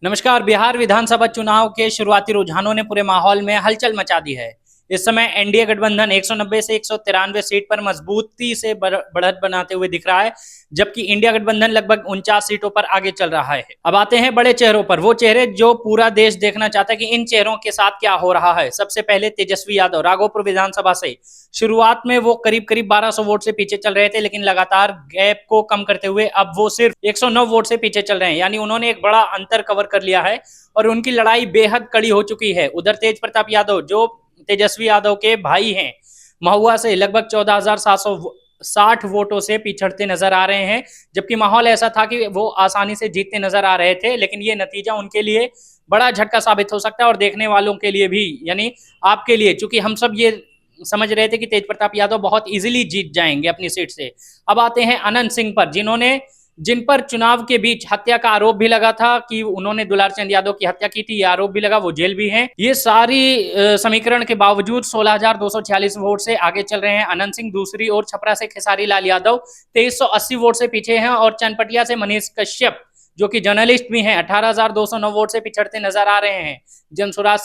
नमस्कार। बिहार विधानसभा चुनाव के शुरुआती रुझानों ने पूरे माहौल में हलचल मचा दी है। इस समय एनडीए गठबंधन 190 से 193 सीट पर मजबूती से बढ़त बनाते हुए दिख रहा है, जबकि इंडिया गठबंधन लगभग 49 सीटों पर आगे चल रहा है। अब आते हैं बड़े चेहरों पर, वो चेहरे जो पूरा देश देखना चाहता है कि इन चेहरों के साथ क्या हो रहा है। सबसे पहले तेजस्वी यादव राघोपुर विधानसभा से। शुरुआत में वो करीब करीब 1200 वोट से पीछे चल रहे थे, लेकिन लगातार गैप को कम करते हुए अब वो सिर्फ 109 वोट से पीछे चल रहे हैं। यानी उन्होंने एक बड़ा अंतर कवर कर लिया है और उनकी लड़ाई बेहद कड़ी हो चुकी है। उधर तेज प्रताप यादव जो तेजस्वी यादव के भाई हैं, महुआ से लगभग 14,760 वोटों से पिछड़ते नजर आ रहे हैं। जबकि माहौल ऐसा था कि वो आसानी से जीतते नजर आ रहे थे, लेकिन ये नतीजा उनके लिए बड़ा झटका साबित हो सकता है और देखने वालों के लिए भी, यानी आपके लिए, चूंकि हम सब ये समझ रहे थे कि तेज प्रताप यादव बहुत इजीली जीत जाएंगे अपनी सीट से। अब आते हैं अनंत सिंह पर, जिन पर चुनाव के बीच हत्या का आरोप भी लगा था कि उन्होंने दुलार चंद यादव की हत्या की थी, ये आरोप भी लगा, वो जेल भी हैं। ये सारी समीकरण के बावजूद 16,246 वोट से आगे चल रहे हैं अनंत सिंह। दूसरी ओर छपरा से खेसारी लाल यादव 2380 वोट से पीछे हैं और चनपटिया से मनीष कश्यप, जो कि जर्नलिस्ट भी हैं, 18,209 वोट से पिछड़ते नजर आ रहे हैं। जनसुराज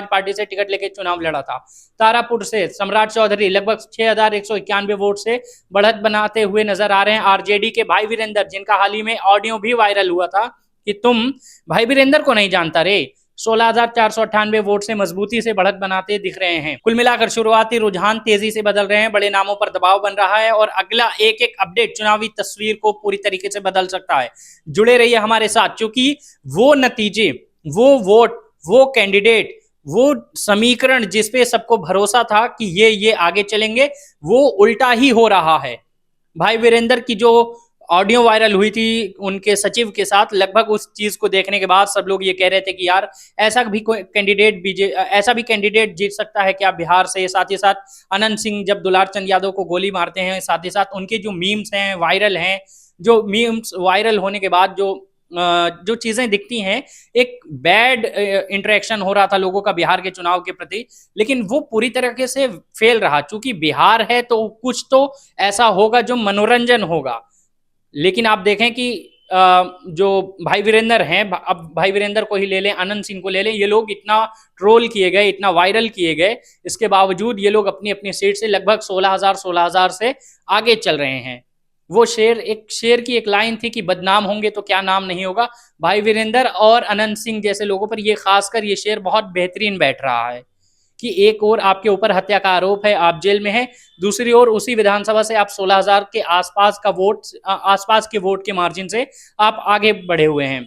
पार्टी से टिकट लेके चुनाव लड़ा था। तारापुर से सम्राट चौधरी लगभग 6,191 वोट से बढ़त बनाते हुए नजर आ रहे हैं। आरजेडी के भाई वीरेंद्र, जिनका हाल ही में ऑडियो भी वायरल हुआ था कि तुम भाई वीरेंद्र को नहीं जानता रे, 16,498 वोट से मजबूती से बढ़त बनाते दिख रहे हैं। कुल मिलाकर शुरुआती रुझान तेजी से बदल रहे हैं, बड़े नामों पर दबाव बन रहा है और अगला एक एक अपडेट चुनावी तस्वीर को पूरी तरीके से बदल सकता है। जुड़े रहिए हमारे साथ, क्योंकि वो नतीजे, वो वोट, वो कैंडिडेट, वो समीकरण जिसपे सबको भरोसा था कि ये आगे चलेंगे, वो उल्टा ही हो रहा है। भाई वीरेंद्र की जो ऑडियो वायरल हुई थी उनके सचिव के साथ, लगभग उस चीज को देखने के बाद सब लोग ये कह रहे थे कि यार ऐसा भी कैंडिडेट जीत सकता है क्या बिहार से। साथ ही साथ अनंत सिंह जब दुलार चंद यादव को गोली मारते हैं, साथ ही साथ उनके जो मीम्स हैं वायरल हैं, जो मीम्स वायरल होने के बाद जो चीजें दिखती हैं, एक बैड इंटरेक्शन हो रहा था लोगों का बिहार के चुनाव के प्रति, लेकिन वो पूरी तरीके से फेल रहा। चूंकि बिहार है तो कुछ तो ऐसा होगा जो मनोरंजन होगा। लेकिन आप देखें कि जो भाई वीरेंद्र हैं, अब भाई वीरेंद्र को ही ले लें, अनंत सिंह को ले लें, ये लोग इतना ट्रोल किए गए, इतना वायरल किए गए, इसके बावजूद ये लोग अपनी अपनी सीट से लगभग 16,000 से आगे चल रहे हैं। वो शेर की एक लाइन थी कि बदनाम होंगे तो क्या नाम नहीं होगा। भाई वीरेंद्र और अनंत सिंह जैसे लोगों पर ये खासकर ये शेर बहुत बेहतरीन बैठ रहा है कि एक और आपके ऊपर हत्या का आरोप है, आप जेल में हैं, दूसरी ओर उसी विधानसभा से आप 16,000 के आसपास के वोट के मार्जिन से आप आगे बढ़े हुए हैं।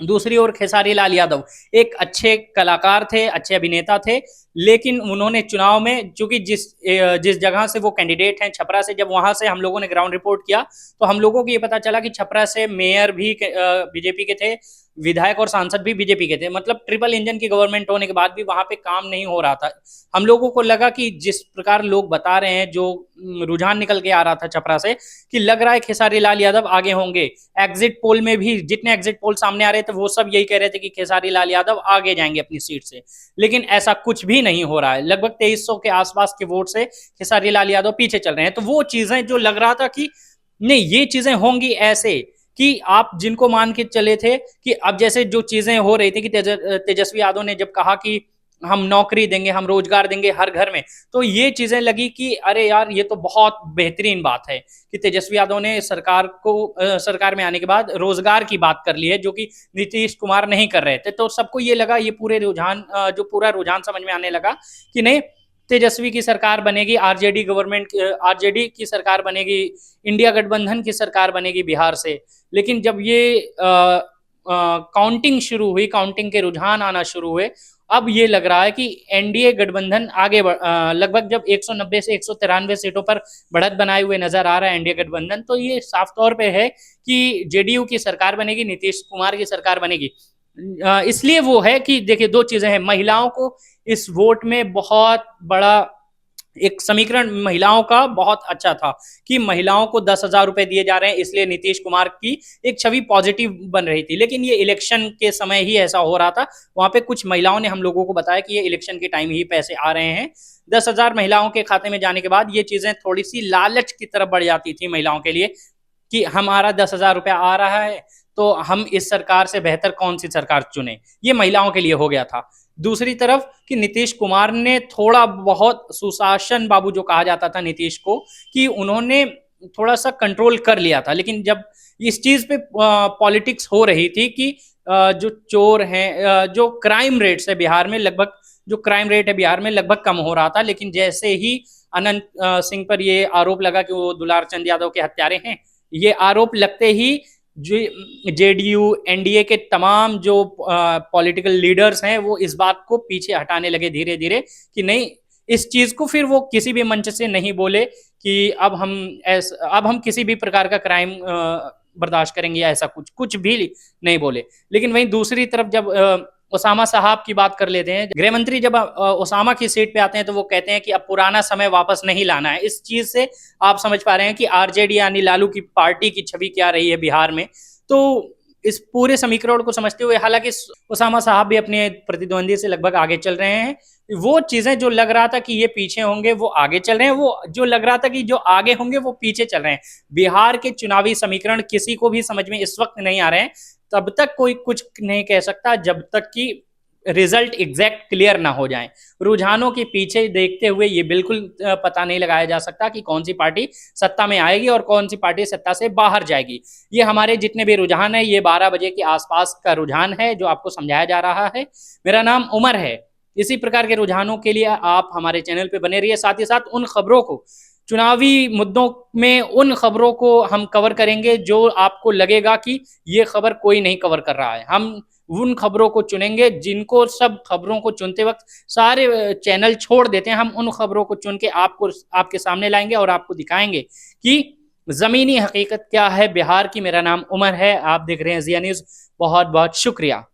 दूसरी ओर खेसारी लाल यादव एक अच्छे कलाकार थे, अच्छे अभिनेता थे, लेकिन उन्होंने चुनाव में, चूंकि जिस जगह से वो कैंडिडेट हैं छपरा से, जब वहां से हम लोगों ने ग्राउंड रिपोर्ट किया तो हम लोगों को ये पता चला कि छपरा से मेयर भी बीजेपी के थे, विधायक और सांसद भी बीजेपी के थे। मतलब ट्रिपल इंजन की गवर्नमेंट होने के बाद भी वहां पे काम नहीं हो रहा था। हम लोगों को लगा कि जिस प्रकार लोग बता रहे हैं, जो रुझान निकल के आ रहा था छपरा से, कि लग रहा है खेसारी लाल यादव आगे होंगे। एग्जिट पोल में भी जितने एग्जिट पोल सामने आ रहे थे वो सब यही कह रहे थे कि खेसारी लाल यादव आगे जाएंगे अपनी सीट से, लेकिन ऐसा कुछ भी नहीं हो रहा है। लगभग 2300 के आसपास के वोट से खेसारी लाल यादव पीछे चल रहे हैं। तो वो चीजें जो लग रहा था कि नहीं ये चीजें होंगी ऐसे, कि आप जिनको मान के चले थे कि अब जैसे जो चीजें हो रही थी कि तेजस्वी यादव ने जब कहा कि हम नौकरी देंगे, हम रोजगार देंगे हर घर में, तो ये चीजें लगी कि अरे यार ये तो बहुत बेहतरीन बात है कि तेजस्वी यादव ने सरकार में आने के बाद रोजगार की बात कर ली है, जो कि नीतीश कुमार नहीं कर रहे थे। तो सबको ये लगा, ये पूरा रुझान समझ में आने लगा कि नहीं, तेजस्वी की सरकार बनेगी, आरजेडी की सरकार बनेगी, इंडिया गठबंधन की सरकार बनेगी बिहार से। लेकिन जब ये काउंटिंग शुरू हुई, काउंटिंग के रुझान आना शुरू हुए, अब ये लग रहा है कि एनडीए गठबंधन आगे लगभग जब 190 से 193 सीटों पर बढ़त बनाए हुए नजर आ रहा है एनडीए गठबंधन, तो ये साफ तौर पे है कि जेडीयू की सरकार बनेगी, नीतीश कुमार की सरकार बनेगी। इसलिए वो है कि देखिए दो चीजें हैं, महिलाओं को इस वोट में बहुत बड़ा एक समीकरण महिलाओं का बहुत अच्छा था कि महिलाओं को 10,000 रुपए दिए जा रहे हैं, इसलिए नीतीश कुमार की एक छवि पॉजिटिव बन रही थी। लेकिन ये इलेक्शन के समय ही ऐसा हो रहा था, वहां पे कुछ महिलाओं ने हम लोगों को बताया कि ये इलेक्शन के टाइम ही पैसे आ रहे हैं। 10,000 महिलाओं के खाते में जाने के बाद ये चीजें थोड़ी सी लालच की तरफ बढ़ जाती थी महिलाओं के लिए कि हमारा 10,000 रुपया आ रहा है तो हम इस सरकार से बेहतर कौन सी सरकार चुने, ये महिलाओं के लिए हो गया था। दूसरी तरफ कि नीतीश कुमार ने थोड़ा बहुत सुशासन बाबू जो कहा जाता था नीतीश को, कि उन्होंने थोड़ा सा कंट्रोल कर लिया था, लेकिन जब इस चीज पे पॉलिटिक्स हो रही थी कि जो चोर हैं, जो क्राइम रेट्स है बिहार में, लगभग जो क्राइम रेट है बिहार में लगभग कम हो रहा था, लेकिन जैसे ही अनंत सिंह पर ये आरोप लगा कि वो दुलार चंद यादव के हत्यारे हैं, ये आरोप लगते ही जेडीयू एनडीए के तमाम जो पॉलिटिकल लीडर्स हैं वो इस बात को पीछे हटाने लगे धीरे धीरे, कि नहीं, इस चीज को फिर वो किसी भी मंच से नहीं बोले कि अब हम किसी भी प्रकार का क्राइम बर्दाश्त करेंगे या ऐसा कुछ भी नहीं बोले। लेकिन वहीं दूसरी तरफ जब ओसामा साहब की बात कर लेते हैं, गृह मंत्री जब ओसामा की सीट पे आते हैं तो वो कहते हैं कि अब पुराना समय वापस नहीं लाना है। इस चीज से आप समझ पा रहे हैं कि आरजेडी यानी लालू की पार्टी की छवि क्या रही है बिहार में। तो इस पूरे समीकरण को समझते हुए, हालांकि ओसामा साहब भी अपने प्रतिद्वंदी से लगभग आगे चल रहे हैं, वो चीजें जो लग रहा था कि ये पीछे होंगे वो आगे चल रहे हैं, वो जो लग रहा था कि जो आगे होंगे वो पीछे चल रहे हैं। बिहार के चुनावी समीकरण किसी को भी समझ में इस वक्त नहीं आ रहे हैं। तब तक कोई कुछ नहीं कह सकता जब तक कि रिजल्ट एग्जैक्ट क्लियर ना हो जाए। रुझानों के पीछे देखते हुए ये बिल्कुल पता नहीं लगाया जा सकता कि कौन सी पार्टी सत्ता में आएगी और कौन सी पार्टी सत्ता से बाहर जाएगी। ये हमारे जितने भी रुझान है, ये 12 बजे के आसपास का रुझान है जो आपको समझाया जा रहा है। मेरा नाम उमर है। इसी प्रकार के रुझानों के लिए आप हमारे चैनल पे बने रहिए। साथ ही साथ उन खबरों को, चुनावी मुद्दों में उन खबरों को हम कवर करेंगे जो आपको लगेगा कि ये खबर कोई नहीं कवर कर रहा है। हम उन खबरों को चुनेंगे जिनको सब खबरों को चुनते वक्त सारे चैनल छोड़ देते हैं। हम उन खबरों को चुन के आपको आपके सामने लाएंगे और आपको दिखाएंगे कि जमीनी हकीकत क्या है बिहार की। मेरा नाम उमर है, आप देख रहे हैं जिया न्यूज। बहुत बहुत शुक्रिया।